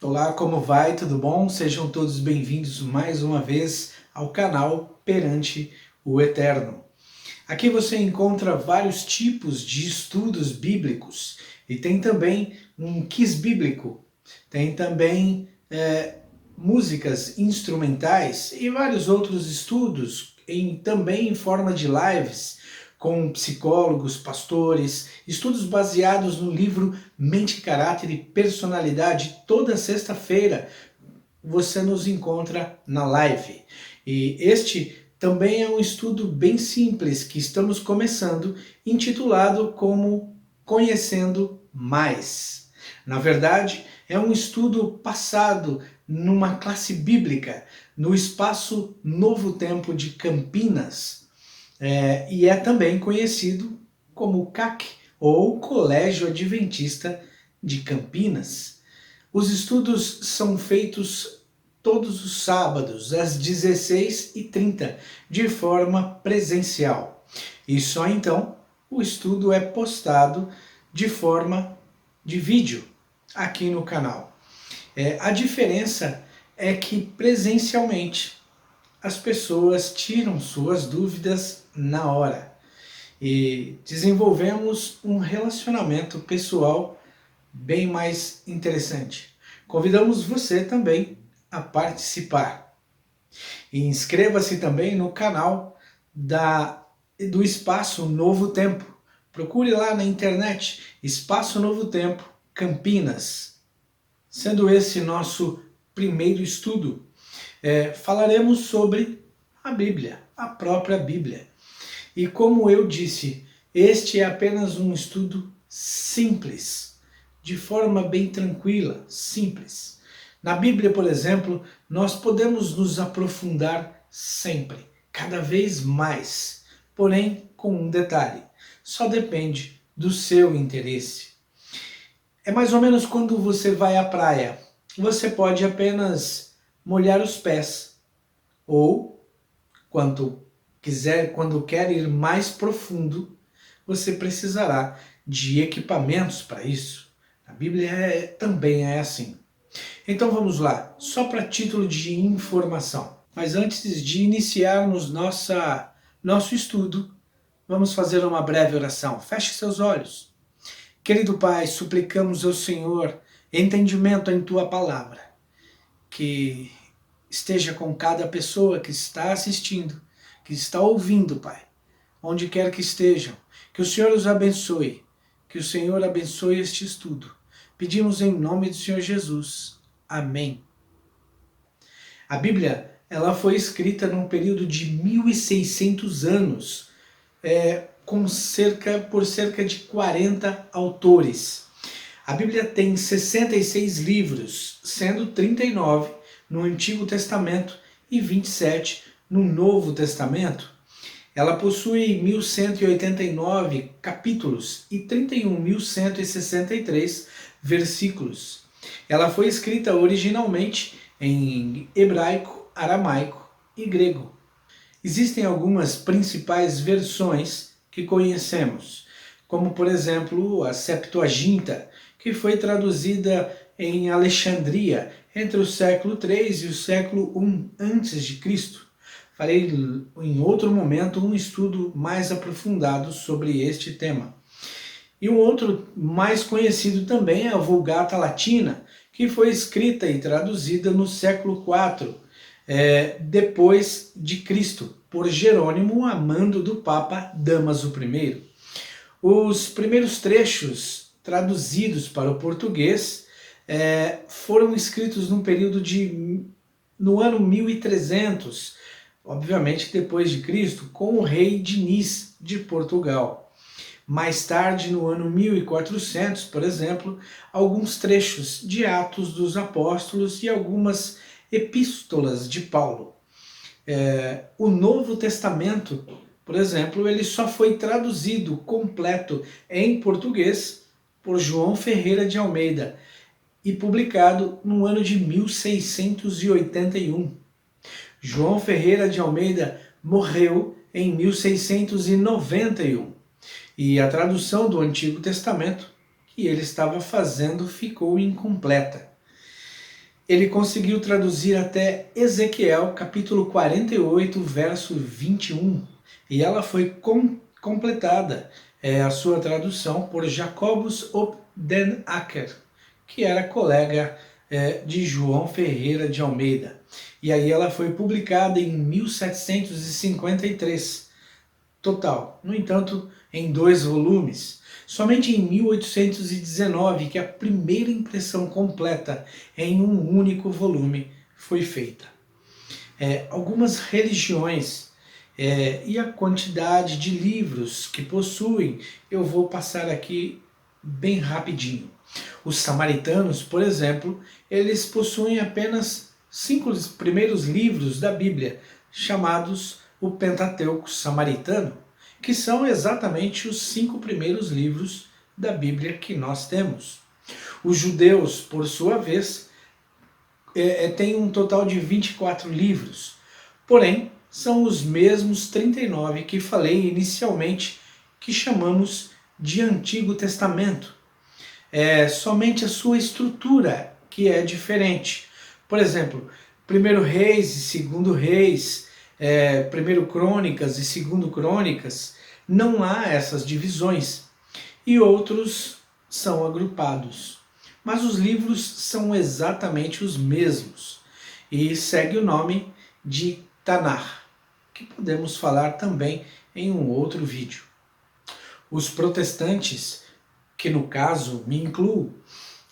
Olá, como vai? Tudo bom? Sejam todos bem-vindos mais uma vez ao canal Perante o Eterno. Aqui você encontra vários tipos de estudos bíblicos e tem também um quiz bíblico, tem também músicas instrumentais e vários outros estudos, também em forma de lives, com psicólogos, pastores, estudos baseados no livro Mente, Caráter e Personalidade. Toda sexta-feira você nos encontra na live. E este também é um estudo bem simples que estamos começando, intitulado como Conhecendo Mais. Na verdade, é um estudo passado numa classe bíblica no espaço Novo Tempo de Campinas, e é também conhecido como CAC, ou Colégio Adventista de Campinas. Os estudos são feitos todos os sábados, às 16h30, de forma presencial. E só então o estudo é postado de forma de vídeo aqui no canal. A diferença é que presencialmente as pessoas tiram suas dúvidas na hora e desenvolvemos um relacionamento pessoal bem mais interessante. Convidamos você também a participar. E inscreva-se também no canal do Espaço Novo Tempo. Procure lá na internet, Espaço Novo Tempo, Campinas. Sendo esse nosso primeiro estudo, falaremos sobre a Bíblia, a própria Bíblia. E como eu disse, este é apenas um estudo simples, de forma bem tranquila, simples. Na Bíblia, por exemplo, nós podemos nos aprofundar sempre, cada vez mais, porém com um detalhe: só depende do seu interesse. É mais ou menos quando você vai à praia. Você pode apenas molhar os pés, ou quando quer ir mais profundo, você precisará de equipamentos para isso. A Bíblia também é assim. Então vamos lá, só para título de informação. Mas antes de iniciarmos nosso estudo, vamos fazer uma breve oração. Feche seus olhos. Querido Pai, suplicamos ao Senhor entendimento em Tua palavra, que esteja com cada pessoa que está assistindo, que está ouvindo, Pai, onde quer que estejam, que o Senhor os abençoe, que o Senhor abençoe este estudo. Pedimos em nome do Senhor Jesus. Amém. A Bíblia, ela foi escrita num período de 1600 anos, por cerca de 40 autores. A Bíblia tem 66 livros, sendo 39 no Antigo Testamento e 27 no Novo Testamento. Ela possui 1189 capítulos e 31.163 versículos. Ela foi escrita originalmente em hebraico, aramaico e grego. Existem algumas principais versões que conhecemos, como por exemplo a Septuaginta, que foi traduzida em Alexandria entre o século III e o século I a.C. Farei em outro momento um estudo mais aprofundado sobre este tema. E um outro mais conhecido também é a Vulgata Latina, que foi escrita e traduzida no século IV depois de Cristo, por Jerônimo a mando do Papa Damaso I. Os primeiros trechos traduzidos para o português foram escritos no ano 1300, obviamente depois de Cristo, com o rei Diniz de Portugal. Mais tarde, no ano 1400, por exemplo, alguns trechos de Atos dos Apóstolos e algumas epístolas de Paulo. O Novo Testamento, por exemplo, ele só foi traduzido completo em português por João Ferreira de Almeida e publicado no ano de 1681. João Ferreira de Almeida morreu em 1691 e a tradução do Antigo Testamento que ele estava fazendo ficou incompleta. Ele conseguiu traduzir até Ezequiel, capítulo 48, verso 21, e ela foi completada, a sua tradução, por Jacobus op den Acker, que era colega de João Ferreira de Almeida. E aí ela foi publicada em 1753, total. No entanto, em 2 volumes. Somente em 1819 que a primeira impressão completa em um único volume foi feita. Algumas religiões e a quantidade de livros que possuem, eu vou passar aqui bem rapidinho. Os samaritanos, por exemplo, eles possuem apenas 5 primeiros livros da Bíblia, chamados o Pentateuco Samaritano, que são exatamente os 5 primeiros livros da Bíblia que nós temos. Os judeus, por sua vez, têm um total de 24 livros, porém, são os mesmos 39 que falei inicialmente, que chamamos de Antigo Testamento. Somente a sua estrutura que é diferente. Por exemplo, 1 Reis e 2 Reis, 1 Crônicas e 2 Crônicas, não há essas divisões, e outros são agrupados. Mas os livros são exatamente os mesmos, e segue o nome de Tanar, que podemos falar também em um outro vídeo. Os protestantes, que no caso me incluo,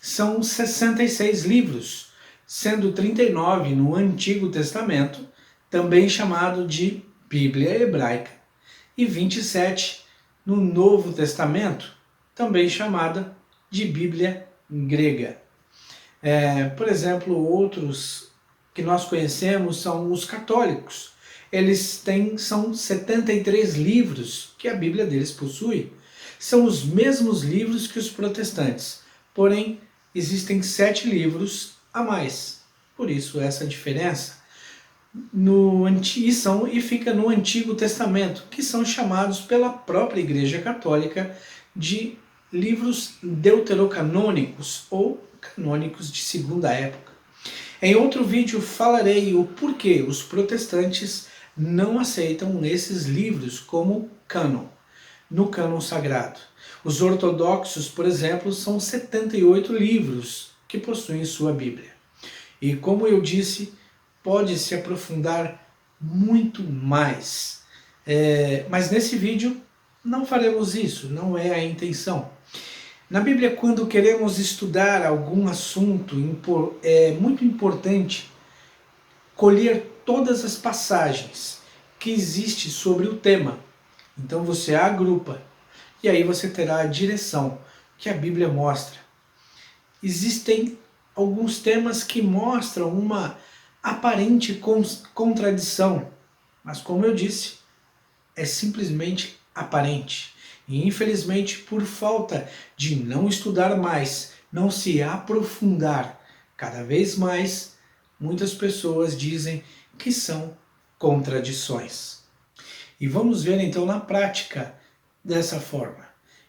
são 66 livros, sendo 39 no Antigo Testamento, também chamado de Bíblia Hebraica, e 27 no Novo Testamento, também chamada de Bíblia Grega. Por exemplo, outros que nós conhecemos são os católicos. Eles são 73 livros que a Bíblia deles possui. São os mesmos livros que os protestantes, porém existem 7 livros a mais. Por isso essa diferença. E fica no Antigo Testamento, que são chamados pela própria Igreja Católica de livros deuterocanônicos ou canônicos de segunda época. Em outro vídeo falarei o porquê os protestantes não aceitam esses livros como cânon, no cânon sagrado. Os ortodoxos, por exemplo, são 78 livros que possuem sua Bíblia. E como eu disse, pode se aprofundar muito mais. Mas nesse vídeo não faremos isso, não é a intenção. Na Bíblia, quando queremos estudar algum assunto, é muito importante colher todas as passagens que existem sobre o tema. Então você agrupa e aí você terá a direção que a Bíblia mostra. Existem alguns temas que mostram uma aparente contradição, mas como eu disse, é simplesmente aparente. E infelizmente, por falta de não estudar mais, não se aprofundar cada vez mais, muitas pessoas dizem que são contradições. E vamos ver então na prática dessa forma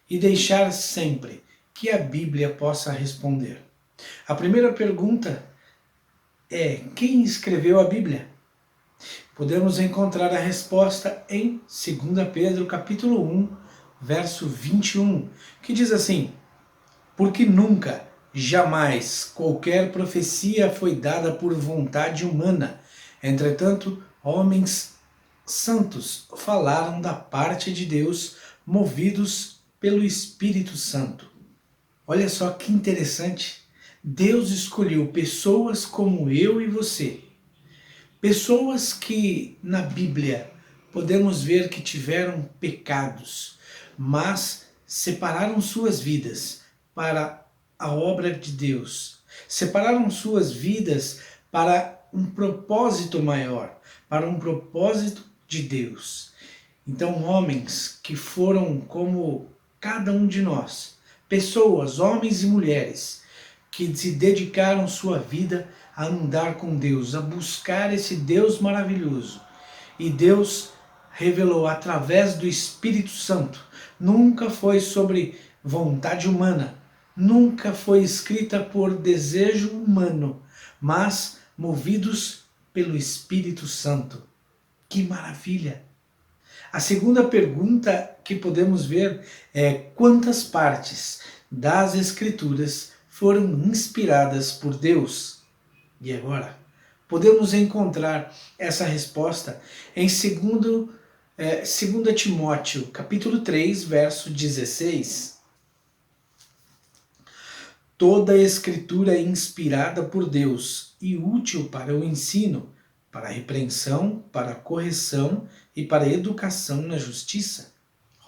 e deixar sempre que a Bíblia possa responder. A primeira pergunta é: quem escreveu a Bíblia? Podemos encontrar a resposta em 2 Pedro capítulo 1, verso 21, que diz assim: porque nunca, jamais, qualquer profecia foi dada por vontade humana. Entretanto, homens santos falaram da parte de Deus, movidos pelo Espírito Santo. Olha só que interessante. Deus escolheu pessoas como eu e você. Pessoas que na Bíblia podemos ver que tiveram pecados, mas separaram suas vidas para a obra de Deus. Separaram suas vidas para um propósito maior, para um propósito de Deus. Então, homens que foram como cada um de nós, pessoas, homens e mulheres, que se dedicaram sua vida a andar com Deus, a buscar esse Deus maravilhoso. E Deus revelou através do Espírito Santo. Nunca foi sobre vontade humana, nunca foi escrita por desejo humano, mas movidos pelo Espírito Santo. Que maravilha! A segunda pergunta que podemos ver é quantas partes das Escrituras foram inspiradas por Deus? E agora, podemos encontrar essa resposta em 2 Timóteo, capítulo 3, verso 16. Toda a Escritura é inspirada por Deus e útil para o ensino, para a repreensão, para a correção e para a educação na justiça.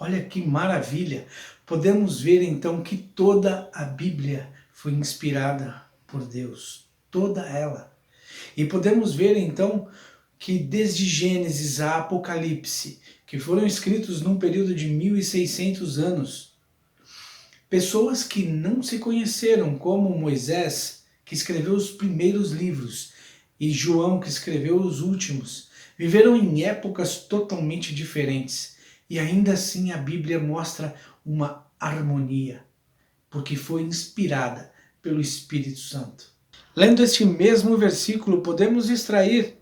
Olha que maravilha! Podemos ver então que toda a Bíblia foi inspirada por Deus, toda ela. E podemos ver então que desde Gênesis a Apocalipse, que foram escritos num período de 1600 anos, pessoas que não se conheceram, como Moisés, que escreveu os primeiros livros, e João, que escreveu os últimos, viveram em épocas totalmente diferentes. E ainda assim a Bíblia mostra uma harmonia, porque foi inspirada pelo Espírito Santo. Lendo este mesmo versículo, podemos extrair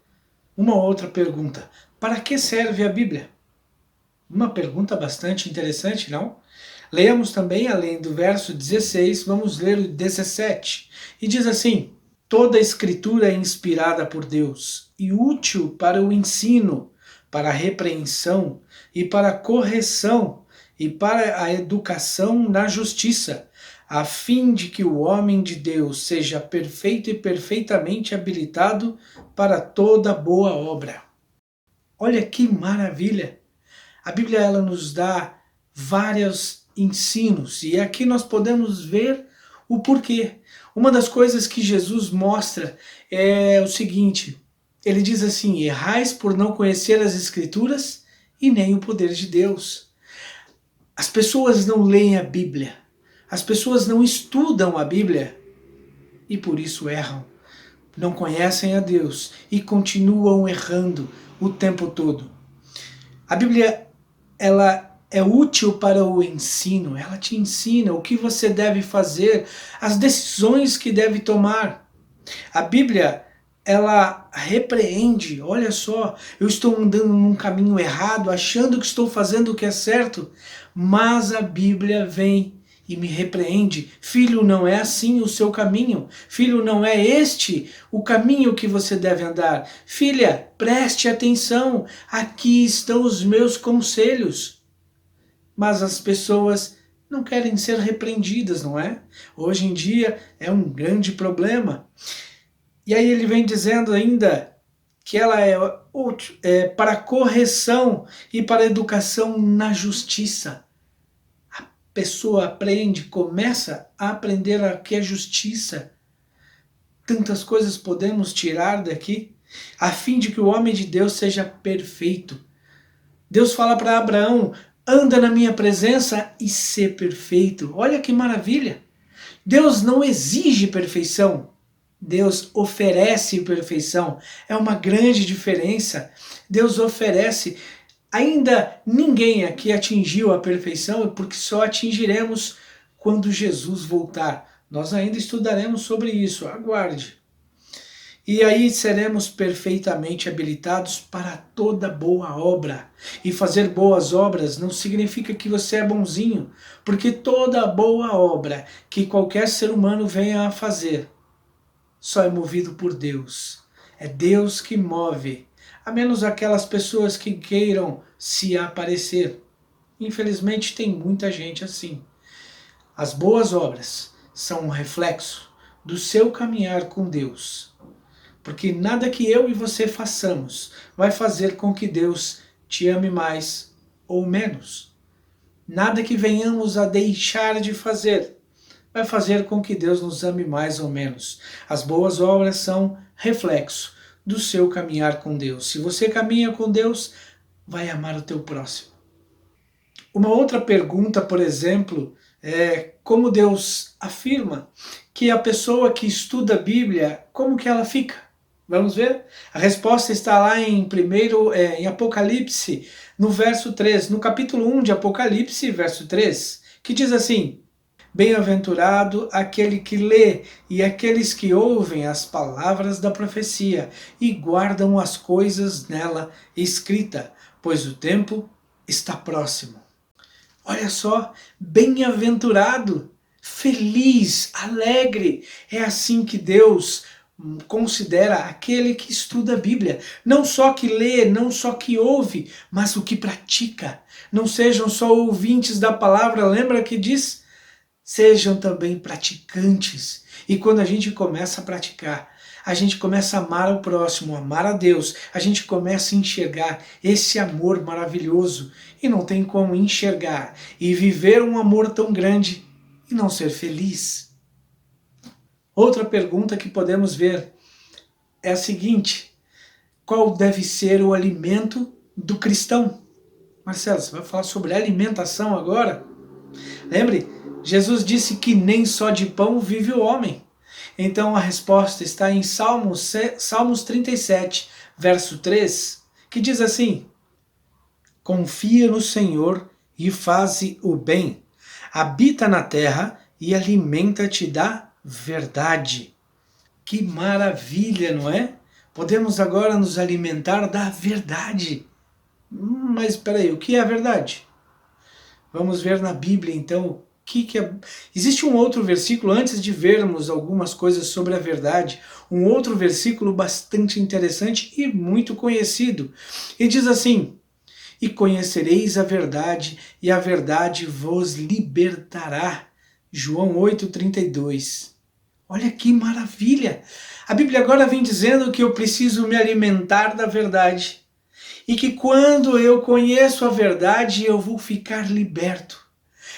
uma outra pergunta. Para que serve a Bíblia? Uma pergunta bastante interessante, não? Leamos também, além do verso 16, vamos ler o 17. E diz assim: toda a Escritura é inspirada por Deus e útil para o ensino, para a repreensão e para a correção e para a educação na justiça, a fim de que o homem de Deus seja perfeito e perfeitamente habilitado para toda boa obra. Olha que maravilha! A Bíblia ela nos dá vários ensinos e aqui nós podemos ver o porquê. Uma das coisas que Jesus mostra é o seguinte, ele diz assim: errais por não conhecer as Escrituras e nem o poder de Deus. As pessoas não leem a Bíblia, as pessoas não estudam a Bíblia e por isso erram. Não conhecem a Deus e continuam errando o tempo todo. A Bíblia ela é útil para o ensino, ela te ensina o que você deve fazer, as decisões que deve tomar. A Bíblia, ela repreende, olha só, eu estou andando num caminho errado, achando que estou fazendo o que é certo, mas a Bíblia vem e me repreende. Filho, não é assim o seu caminho. Filho, não é este o caminho que você deve andar. Filha, preste atenção, aqui estão os meus conselhos. Mas as pessoas não querem ser repreendidas, não é? Hoje em dia é um grande problema. E aí ele vem dizendo ainda que ela é útil para correção e para educação na justiça. Pessoa aprende, começa a aprender o que é justiça. Tantas coisas podemos tirar daqui, a fim de que o homem de Deus seja perfeito. Deus fala para Abraão: anda na minha presença e ser perfeito. Olha que maravilha! Deus não exige perfeição, Deus oferece perfeição. É uma grande diferença. Deus oferece. Ainda ninguém aqui atingiu a perfeição, porque só atingiremos quando Jesus voltar. Nós ainda estudaremos sobre isso, aguarde. E aí seremos perfeitamente habilitados para toda boa obra. E fazer boas obras não significa que você é bonzinho, porque toda boa obra que qualquer ser humano venha a fazer só é movido por Deus. É Deus que move. A menos aquelas pessoas que queiram se aparecer. Infelizmente tem muita gente assim. As boas obras são um reflexo do seu caminhar com Deus. Porque nada que eu e você façamos vai fazer com que Deus te ame mais ou menos. Nada que venhamos a deixar de fazer vai fazer com que Deus nos ame mais ou menos. As boas obras são reflexo do seu caminhar com Deus. Se você caminha com Deus, vai amar o teu próximo. Uma outra pergunta, por exemplo, é como Deus afirma que a pessoa que estuda a Bíblia, como que ela fica? Vamos ver? A resposta está lá em Apocalipse, no verso 3, no capítulo 1 de Apocalipse, verso 3, que diz assim: Bem-aventurado aquele que lê e aqueles que ouvem as palavras da profecia e guardam as coisas nela escrita, pois o tempo está próximo. Olha só, bem-aventurado, feliz, alegre. É assim que Deus considera aquele que estuda a Bíblia. Não só que lê, não só que ouve, mas o que pratica. Não sejam só ouvintes da palavra, lembra que diz? Sejam também praticantes. E quando a gente começa a praticar, a gente começa a amar o próximo, amar a Deus, a gente começa a enxergar esse amor maravilhoso. E não tem como enxergar e viver um amor tão grande e não ser feliz. Outra pergunta que podemos ver é a seguinte: qual deve ser o alimento do cristão? Marcelo, você vai falar sobre alimentação agora? Lembre, Jesus disse que nem só de pão vive o homem. Então a resposta está em Salmos 37, verso 3, que diz assim: confia no Senhor e faze o bem. Habita na terra e alimenta-te da verdade. Que maravilha, não é? Podemos agora nos alimentar da verdade. Mas espera aí, o que é a verdade? Vamos ver na Bíblia então o que é. Existe um outro versículo, antes de vermos algumas coisas sobre a verdade, um outro versículo bastante interessante e muito conhecido. E diz assim: e conhecereis a verdade, e a verdade vos libertará. João 8,32. Olha que maravilha! A Bíblia agora vem dizendo que eu preciso me alimentar da verdade. E que quando eu conheço a verdade, eu vou ficar liberto.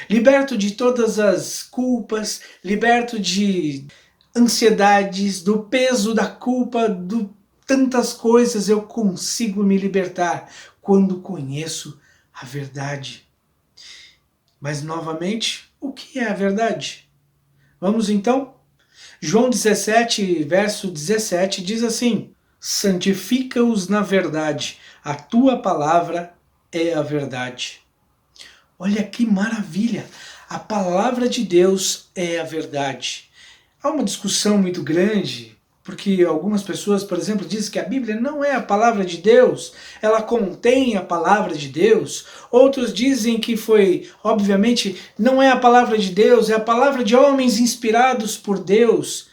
Liberto de todas as culpas, liberto de ansiedades, do peso da culpa, de tantas coisas eu consigo me libertar quando conheço a verdade. Mas novamente, o que é a verdade? Vamos então? João 17, verso 17 diz assim: santifica-os na verdade, a tua palavra é a verdade. Olha que maravilha! A palavra de Deus é a verdade. Há uma discussão muito grande, porque algumas pessoas, por exemplo, dizem que a Bíblia não é a palavra de Deus, ela contém a palavra de Deus. Outros dizem que foi, obviamente, não é a palavra de Deus, é a palavra de homens inspirados por Deus.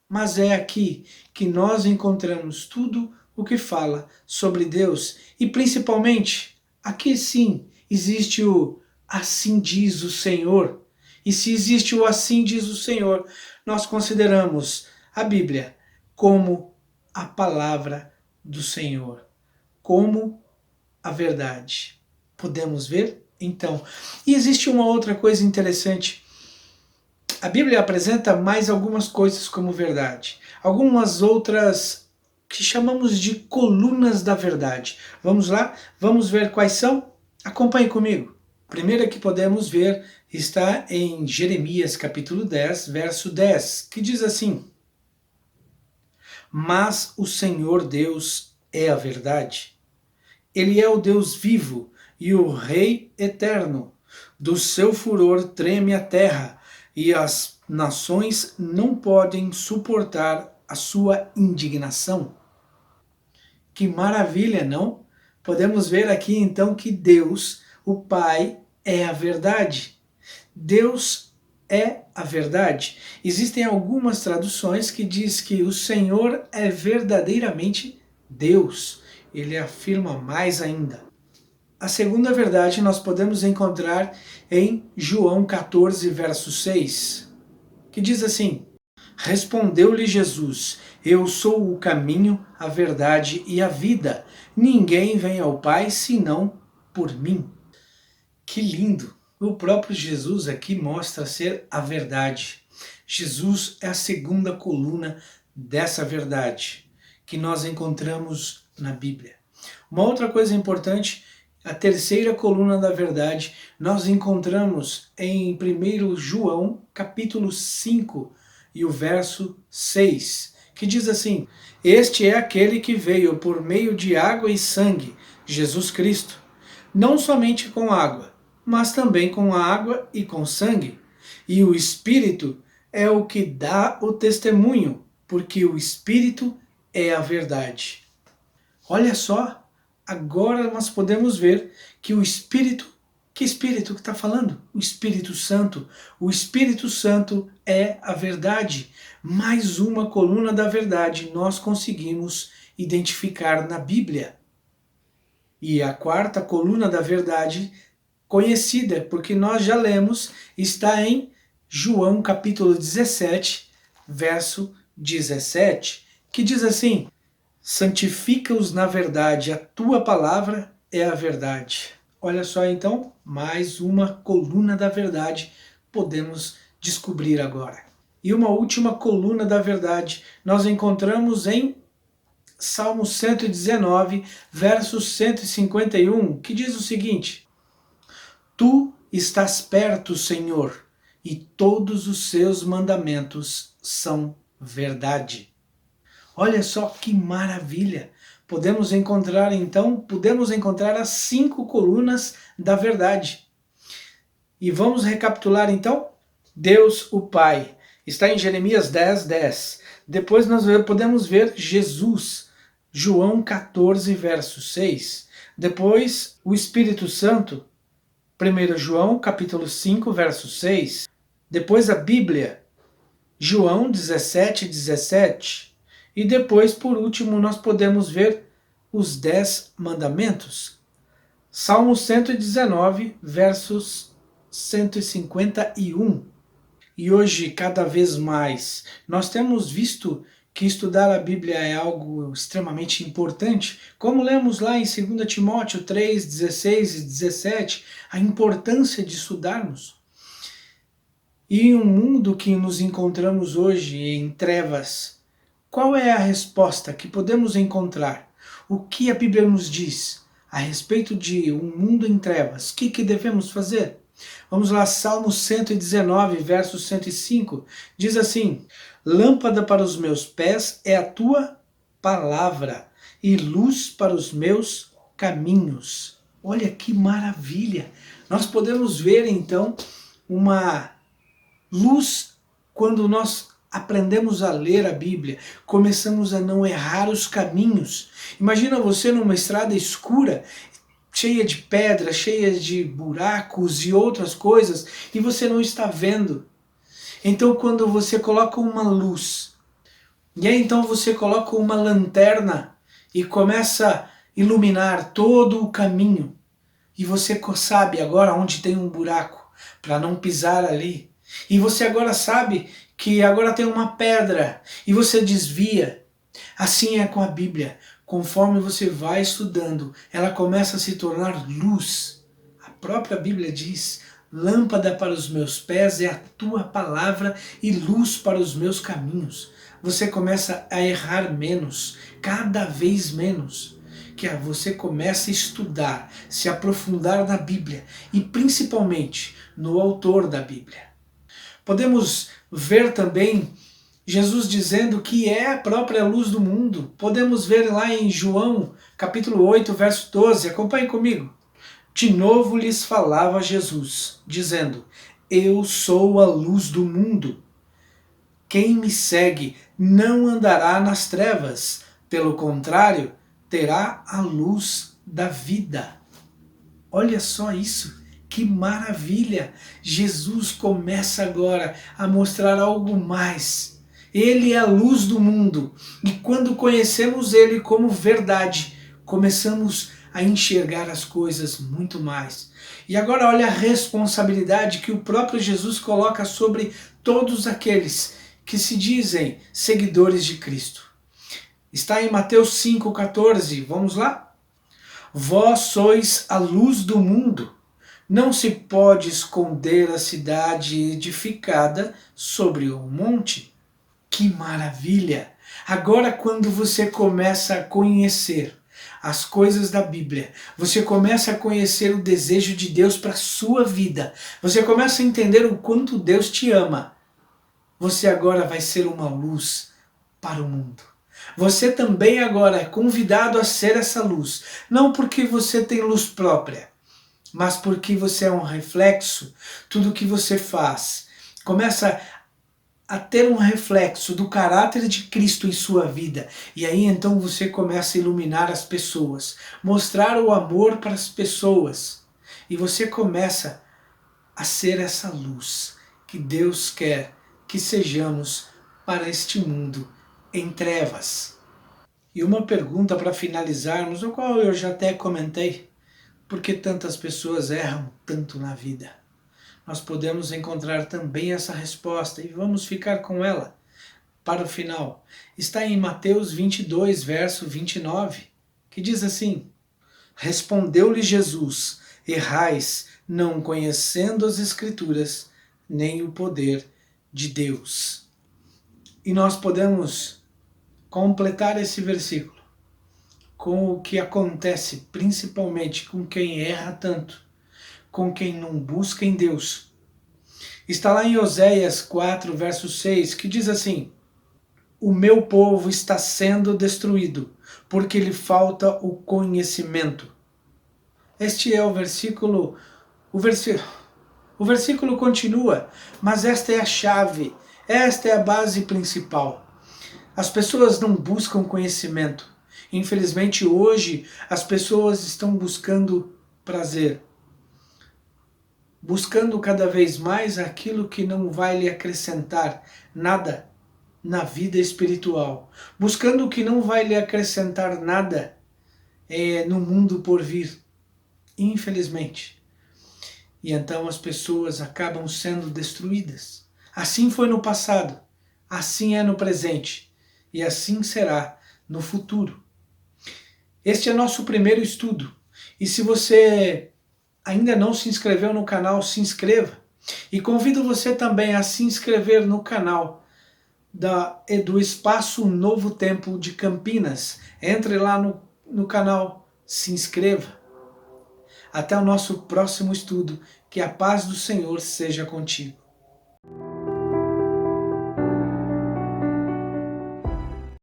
Mas é aqui que nós encontramos tudo o que fala sobre Deus. E principalmente, aqui sim, existe o assim diz o Senhor. E se existe o assim diz o Senhor, nós consideramos a Bíblia como a palavra do Senhor, como a verdade. Podemos ver? Então, e existe uma outra coisa interessante. A Bíblia apresenta mais algumas coisas como verdade. Algumas outras que chamamos de colunas da verdade. Vamos lá? Vamos ver quais são? Acompanhe comigo. A primeira que podemos ver está em Jeremias capítulo 10, verso 10, que diz assim: mas o Senhor Deus é a verdade. Ele é o Deus vivo e o Rei eterno. Do seu furor treme a terra, e as nações não podem suportar a sua indignação. Que maravilha, não? Podemos ver aqui então que Deus, o Pai, é a verdade. Deus é a verdade. Existem algumas traduções que diz que o Senhor é verdadeiramente Deus. Ele afirma mais ainda. A segunda verdade nós podemos encontrar em João 14, verso 6, que diz assim: respondeu-lhe Jesus: eu sou o caminho, a verdade e a vida. Ninguém vem ao Pai senão por mim. Que lindo! O próprio Jesus aqui mostra ser a verdade. Jesus é a segunda coluna dessa verdade que nós encontramos na Bíblia. Uma outra coisa importante, a terceira coluna da verdade, nós encontramos em 1 João, capítulo 5, e o verso 6, que diz assim: este é aquele que veio por meio de água e sangue, Jesus Cristo, não somente com água, mas também com água e com sangue. E o Espírito é o que dá o testemunho, porque o Espírito é a verdade. Olha só, agora nós podemos ver que o Espírito, que Espírito que está falando? O Espírito Santo. O Espírito Santo é a verdade. Mais uma coluna da verdade nós conseguimos identificar na Bíblia. E a quarta coluna da verdade, conhecida, porque nós já lemos, está em João capítulo 17, verso 17, que diz assim: santifica-os na verdade, a tua palavra é a verdade. Olha só então, mais uma coluna da verdade podemos descobrir agora. E uma última coluna da verdade nós encontramos em Salmo 119, verso 151, que diz o seguinte: Tu estás perto, Senhor, e todos os seus mandamentos são verdade. Olha só que maravilha! Podemos encontrar as 5 colunas da verdade. E vamos recapitular então? Deus o Pai está em Jeremias 10, 10. Depois nós podemos ver Jesus, João 14, verso 6. Depois o Espírito Santo, 1 João capítulo 5, verso 6. Depois a Bíblia, João 17, 17. E depois, por último, nós podemos ver os 10 mandamentos. Salmo 119, versos 151. E hoje, cada vez mais, nós temos visto que estudar a Bíblia é algo extremamente importante. Como lemos lá em 2 Timóteo 3, 16 e 17, a importância de estudarmos. E em um mundo que nos encontramos hoje em trevas, qual é a resposta que podemos encontrar? O que a Bíblia nos diz a respeito de um mundo em trevas? O que devemos fazer? Vamos lá, Salmo 119, verso 105, diz assim: lâmpada para os meus pés é a tua palavra e luz para os meus caminhos. Olha que maravilha! Nós podemos ver então uma luz quando nós aprendemos a ler a Bíblia, começamos a não errar os caminhos. Imagina você numa estrada escura, cheia de pedras, cheia de buracos e outras coisas, e você não está vendo. Então quando você coloca uma luz, e aí então você coloca uma lanterna e começa a iluminar todo o caminho, e você sabe agora onde tem um buraco, para não pisar ali. E você agora sabe que agora tem uma pedra e você desvia. Assim é com a Bíblia. Conforme você vai estudando, ela começa a se tornar luz. A própria Bíblia diz: lâmpada para os meus pés é a tua palavra e luz para os meus caminhos. Você começa a errar menos, cada vez menos. Que você começa a estudar, se aprofundar na Bíblia e principalmente no autor da Bíblia. Podemos ver também Jesus dizendo que é a própria luz do mundo. Podemos ver lá em João, capítulo 8, verso 12. Acompanhe comigo. De novo lhes falava Jesus, dizendo: eu sou a luz do mundo. Quem me segue não andará nas trevas, pelo contrário, terá a luz da vida. Olha só isso. Que maravilha! Jesus começa agora a mostrar algo mais. Ele é a luz do mundo. E quando conhecemos Ele como verdade, começamos a enxergar as coisas muito mais. E agora olha a responsabilidade que o próprio Jesus coloca sobre todos aqueles que se dizem seguidores de Cristo. Está em Mateus 5,14. Vamos lá? Vós sois a luz do mundo. Não se pode esconder a cidade edificada sobre um monte. Que maravilha! Agora quando você começa a conhecer as coisas da Bíblia, você começa a conhecer o desejo de Deus para a sua vida, você começa a entender o quanto Deus te ama, você agora vai ser uma luz para o mundo. Você também agora é convidado a ser essa luz, não porque você tem luz própria, mas porque você é um reflexo. Tudo que você faz começa a ter um reflexo do caráter de Cristo em sua vida. E aí então você começa a iluminar as pessoas, mostrar o amor para as pessoas. E você começa a ser essa luz que Deus quer que sejamos para este mundo em trevas. E uma pergunta para finalizarmos, o qual eu já até comentei: por que tantas pessoas erram tanto na vida? Nós podemos encontrar também essa resposta e vamos ficar com ela para o final. Está em Mateus 22, verso 29, que diz assim: respondeu-lhe Jesus: errais, não conhecendo as Escrituras, nem o poder de Deus. E nós podemos completar esse versículo com o que acontece principalmente com quem erra tanto, com quem não busca em Deus. Está lá em Oséias 4, verso 6, que diz assim: o meu povo está sendo destruído, porque lhe falta o conhecimento. Este é o versículo. O versículo continua, mas esta é a chave, esta é a base principal. As pessoas não buscam conhecimento. Infelizmente hoje as pessoas estão buscando prazer, buscando cada vez mais aquilo que não vai lhe acrescentar nada na vida espiritual, buscando o que não vai lhe acrescentar nada no mundo por vir, infelizmente. E então as pessoas acabam sendo destruídas. Assim foi no passado, assim é no presente e assim será no futuro. Este é nosso primeiro estudo. E se você ainda não se inscreveu no canal, se inscreva. E convido você também a se inscrever no canal do Espaço Novo Tempo de Campinas. Entre lá no canal, se inscreva. Até o nosso próximo estudo. Que a paz do Senhor seja contigo.